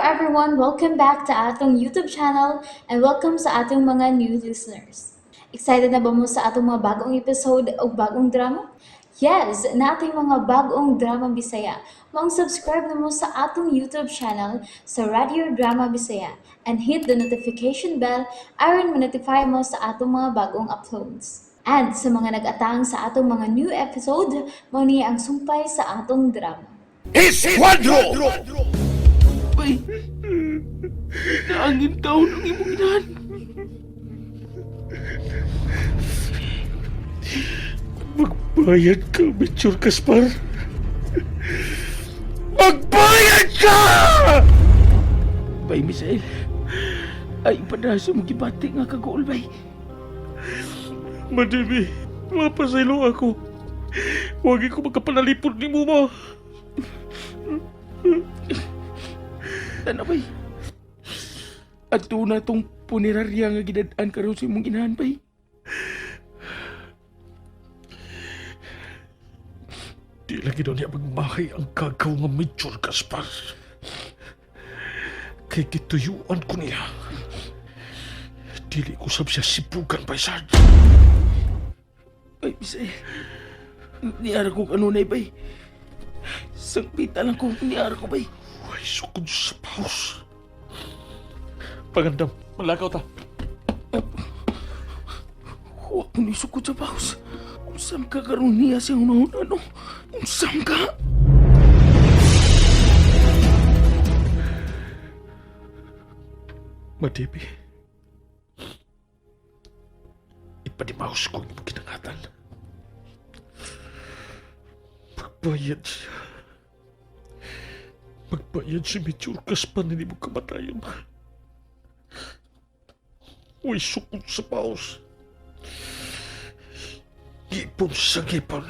everyone! Welcome back to atong YouTube channel and welcome sa atong mga new listeners. Excited na ba mo sa atong mga bagong episode o bagong drama? Yes, na ating mga bagong drama Bisaya. Subscribe na mo sa atong YouTube channel sa Radio Drama Bisaya and hit the notification bell aron ma-notify mo sa atong mga bagong uploads. And sa mga nag-atang sa atong mga new episode, mo niya ang sumpay sa atong drama. Esquadro! Bay, naangin taon ang imong inahan. Magbayad ka, Mature Gaspar. Magbayad ka! Bay, Misael, ay padaso mo gibati nga kagool, bay. Madimi, mapasaylo ako. Huwag ko magkapanalipod ni mo. Ano, bay? At na tong punerarya nga ginadaan karon sa imong inahan, bay. Di lagi daw niya magmahay ang kagaw nga Mature Gaspar. Kay gituyuan ko niya. Dili ko sab siya sipugan, Baysard. Bay, Misael, niara ko kanunay, bay. Sangpita lang ko, niara ko, bay. Uy, sukod sa paus. Pagandam, malakaw ta. Huwag mo nisukod sa paus. Unsam ka karon niya siya una-una, no? Unsam ka? Madibi. Ipadimaos ko yung kinangatan. Magbayad siya. Magbayad si Mature Gaspar na hindi mo kamatayon. Uy, sukot sa paus. Gipon sa gipon.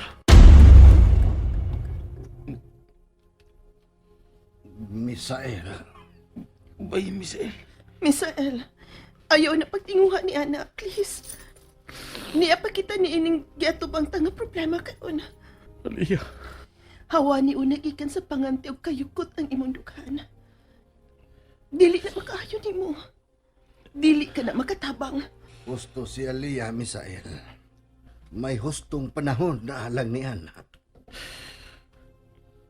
Misael. Bay, Misael. Misael, ayaw na pagtinguha ni Ana, please. Niya pa kita ni ining giatubang tanga problema karon. Aliyah. Hawa ni una gikan sa panganti og kayukot ang imong dughan. Dili na makaayo nimo. Dili ka na makatabang. Gusto si Aliyah, Misael. May hustong panahon na alang ni Ana.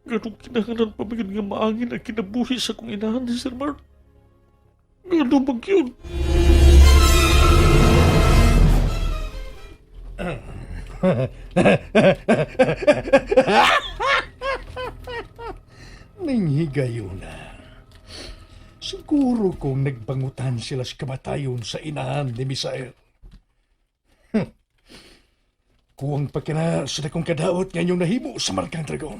Ganong kinahanglan pa ba nga maangin ang kinabuhi sa kong inahan ni Sir Mark? Ganong bang yun? Ninghigayo na. Siguro kung nagbangutan sila sa kamatayon sa inahan ni Misael. Kuwang pagkina sa dakong kadaot ngayong nahimo sa Markang Dragon.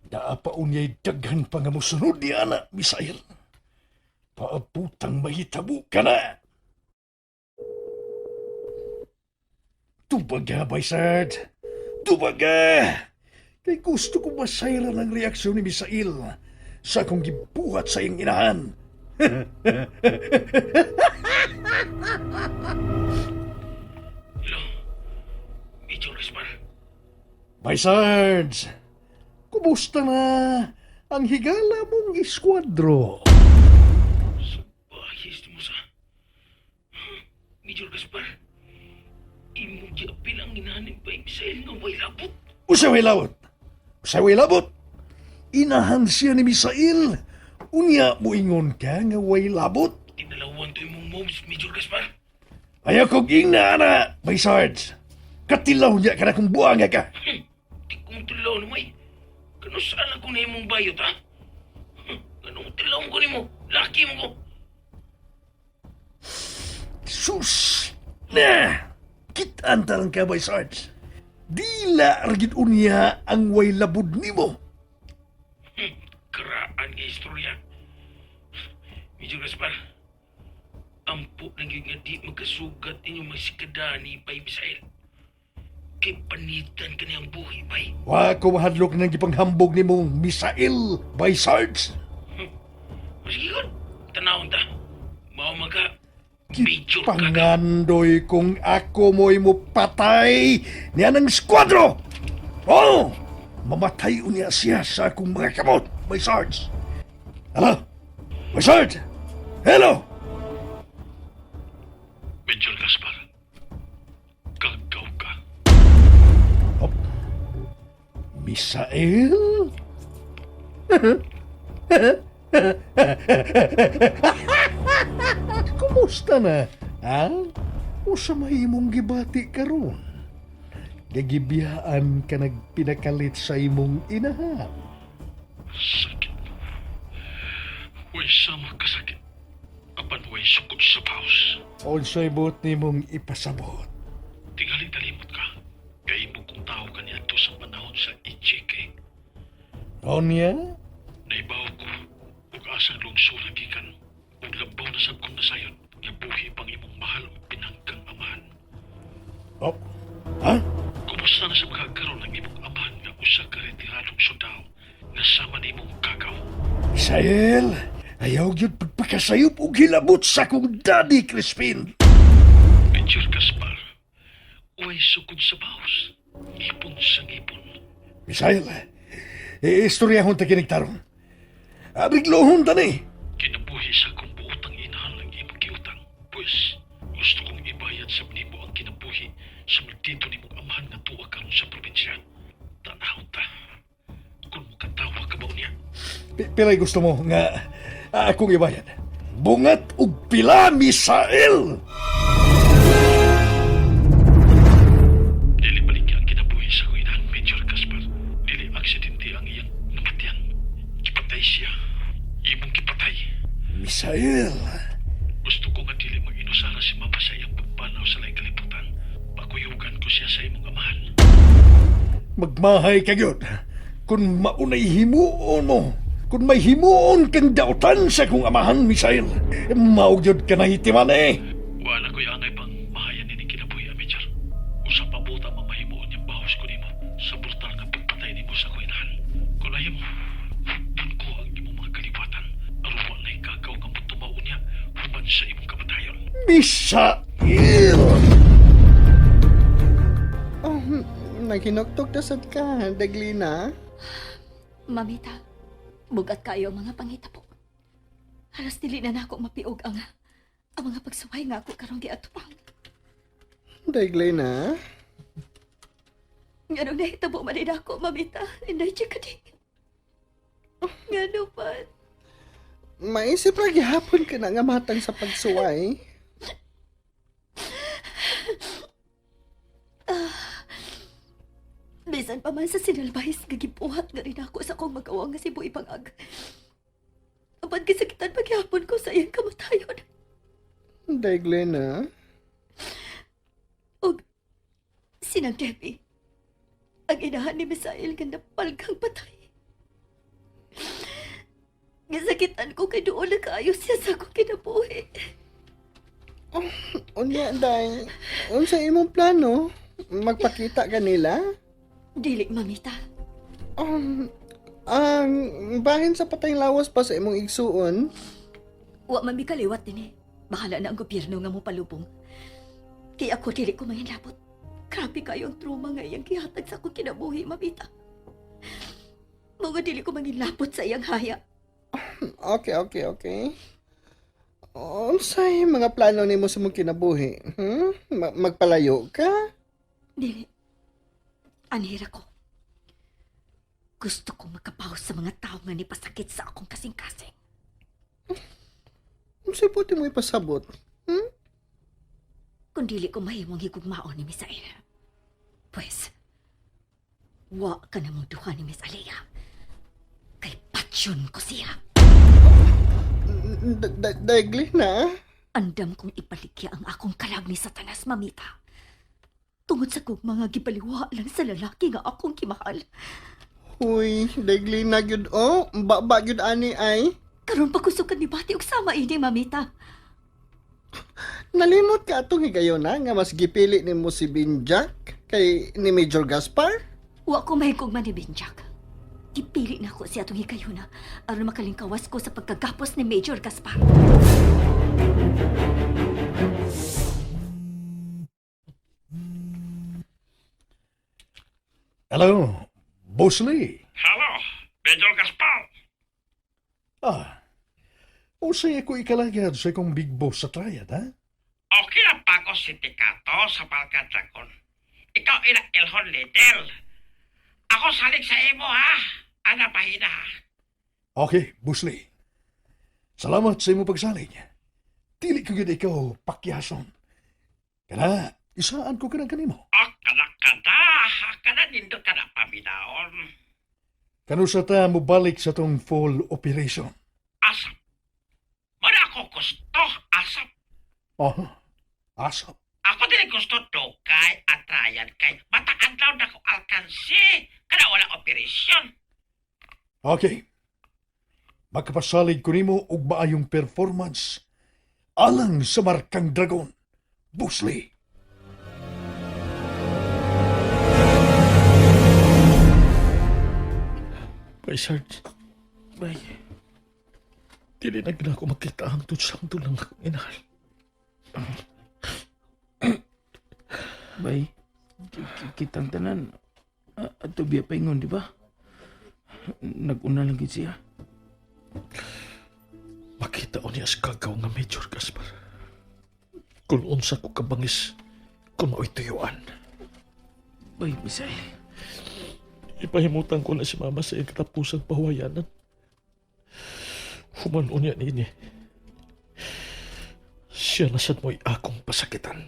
Naapaon niya'y daghan pa nga musunod ni Ana, Misael. Paabutang mahitabo ka na. Tubaga, Baysard. Tubaga! Kay gusto ko masayran ang reaksyon ni Misael sa akong gibuhat sa iyong inahan. Hello, Mature Gaspar. Baysard! Kumusta na ang higala mong iskwadro? Bahis mo sa... Mature Gaspar, imong giapil ang inahanin pa yung Misael nga way labot. Usaway lawot! Usaway labot! Inahan siya ni Misael. Unya mo ingon ka nga way labot. Tinalawan to imong moms, Mature Gaspar. Ayaw kong ina na, Baysard. Katilaw niya ka na kung buanga ka. Di kong tilaw na may. Kano saan ako na imong bayot, ha? Kanong tilaw ko ni mo? Laki mo ko. Sus! Na! Kitaan tarang ka, Baysard. Dila argit unya ang way labod ni mo. Karaan nga istorya. Mature Gaspar, ampo lang yun nga di magkasugat inyong masikadani pa'y Misael. Kay panitan ka niyang buhay pa'y. Wa ko mahadlok ng gipanghambog ni mong Misael, Baysard. Sige ko, tanawon ta. Mao maga, major ka ka. Pangandoy kung ako mo'y mo patay niya ng skwadro. Oh! Mamatay unya siya sa akong mga kamot, Baysard. Ala, Masard! Hello! Major Gaspar, gagaw ka. Oh. Misael? Kumusta na? Ha? O sa mahimong gibati karon? Gagibiyaan ka nagpinakalit sa imong inahan. Sakit. Way sama kasakit. Apan way sukod sa paus. Unsay buot nimong ipasabot? Tingali dalimot ka. Kaya mo kung tao ka niya to sa panahon sa Ichike. Onya? Naibaw ko. Ug asang lungsura gikan. Ug labaw na sab kong nasayon. Nga buhi pang imong mahal o pinanggang amahan. Oh. Ha? Kumusta na sa magkakaroon ng imong amahan nga usa ka retiradong sundao nga sama ni imong kagaw? Misael, ayaw yun pagpakasayop o gilabot sa kong daddy, Crispin. Major Gaspar, way sukod sa baos. Ipon sa ipon. Misael, istoryahon ta kinigtarong. Abiglohon ta ni. Kinabuhi sa kong buotang inahan ng imong giutang. Pues, gusto kong ibayad sa nimo ang kinabuhi sa magdito ni mong amahan nga tuwa karon sa probinsya. Tanaw ta. Kung makatawa ka ba niya? Pilay gusto mo nga akong ibayad. Bungat ug pila, Misael! Dili balik ang kinabuhi sa kong inahan, Major Gaspar. Dili aksidente ang iyang namatyan. Kipatay siya. Imong kipatay. Misael! Gusto ko nga dili mag-inusara si Mama sa iyang pagpanaw sa laing kalibutan. Pakuyugan ko siya sa imong amahan. Magmahay ka yun. Kung maunay himuon mo, kung may himuon kang dautan sa kong amahan, Misael, maugyod ka na hitiman eh. Wala ko'y angay pang mahayan ni kinabuhi, Major. Usa pa buta mamahimuon yung bahos ko nimo sa brutal nga pagpatay nimo sa kuinahan. Kung ayaw mo, hukbon ko ang imong mga kalibatan. Aron wala'y kagaw nga mutumaw niya human sa imong kamatayon. Misael! Oh, naghinoktok na sad ka, Daglina. Mamita, bugat kayo ang mga pangitabo. Halos dili na nako mapiog ang mga pagsuway nga ako karong giatupang. Daglina? Nga nung nahitabo man din ako, Mamita, inday chikadi. Nga naman. Maisip lagi hapon ka na nga matang sa pagsuway. Bisan pa man sa sinalbahis nga gibuhat nga rin ako sa kong magawang nga si Boy Pangag. Apan kisakitan paghihapon ko sa iyang kamatayon. Daglina? Og sinang Debbie, ang inahan ni Misael nga napalgang patay. Gisakitan ko kay doon na kaayos siya sa akong kinabuhi. Unya, Day. Unsa imong plano? Magpakita ka nila? Dili, Mamita. Ang bahin sa patay lawas pa sa imong igsuon. Wa man mi kaliwat din eh. Bahala na ang gobyerno nga mo palubong. Kaya ako dili ko mahinlabot. Grabe kayo ang trauma nga iyang gihatag sa akong kinabuhi, Mamita. Mga dili ko manginlabot sa iyang haya. Okay. Unsay mga plano nimo sa imong kinabuhi? Magpalayo ka? Dili. Anhira ko. Gusto kong makabaw sa mga tao nga nipasakit sa akong kasing-kasing. Unsay puti mo ipasabot? Kung dili ko mahimong higugmaon ni Miss Aina. Pues, wa ka na mong duha ni Miss Alea. Kay patsyon ko siya. Daglina? Andam kong ipalikya ang akong kalag ni Satanas, Mamita. Tungod sa kong mga gibaliwa lang sa lalaki nga akong kimahal. Uy, Daglina gyud baba gyud ani ay. Karon pagkusukan ni Bati og sama ini, Mamita. Nalimot ka atong higayon na nga mas gipili nimo si Binjak kay ni Major Gaspar? Wa ko mahigugman ni Binjak. Gipili na ko si atong hikayuna aron makalingkawas ko sa pagkagapos ni Major Gaspar. Hello, Boss Lee. Hello, Major Gaspar. O saya ko ikalagad sa akong big boss sa triad, ha? Okay na pa ako si Tikato sa Palka Dragon. Ikaw ina Elhon Lidl. Ako salig sa imo ha. Ana pahina ha. Okay, Boss Lee. Salamat sa imo pagsalig. Dili ko yun ikaw pakyason. Kana, isaan ko ka ng kanimo. Kada. Kada nindot ka na paminaon. Kano sa ta mo balik sa tong full operation? Asap. Mara ako gusto asap. Oh, asap. Ako din gusto dokay at Ryan kay mataan daw na ko alkansi. Kada wala operasyon. Okay. Magkapasalig ko nimo og maayong performance alang sa markang dragon. Boss Lee. Bay, Sarge. Bay. Dili na gina ako makita ang tutsang lang akong inahal. Bay, kitang tanan, ato biya paingon, di ba? Nag-una lang gid siya. Makita ko niya sa kagaw nga Major Gaspar. Kung unsa ko kabangis, kung mao'y tuyuan. Bay, Bisay, Ipahimutan ko na si Mama sa iyang katapusang pahuwayanan. Humano niya nini. Siya na sad mo'y akong pasakitan.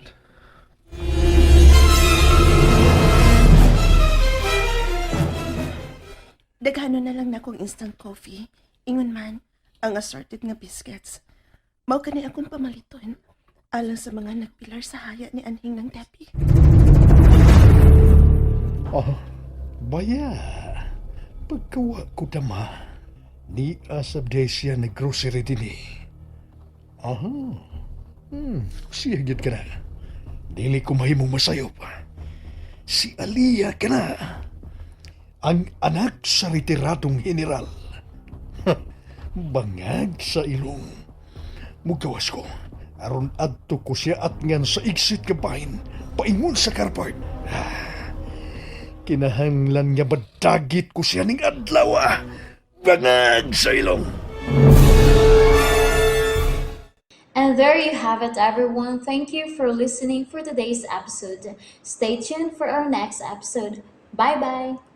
Daghano na lang na akong instant coffee. Ingon man, ang assorted nga biscuits. Mao kani akong pamaliton. Alang sa mga nagpilar sa haya ni anhing ng Debbie. Oh, baya. Pagkawa ko dama, ni asab day siya na grocery din eh. Aha. Siya gid ka na. Dili ko mahimong masayop. Si Aliyah ka na. Ang anak sa retiradong general. Bangag sa ilong. Mugawas ko. Aron adto ko siya at ngan sa exit kabahin. Paingon sa carport. Kinahanglan nga badagit ko siya ning adlaw. Bangag sa ilong. And there you have it, everyone. Thank you for listening for today's episode. Stay tuned for our next episode. Bye bye.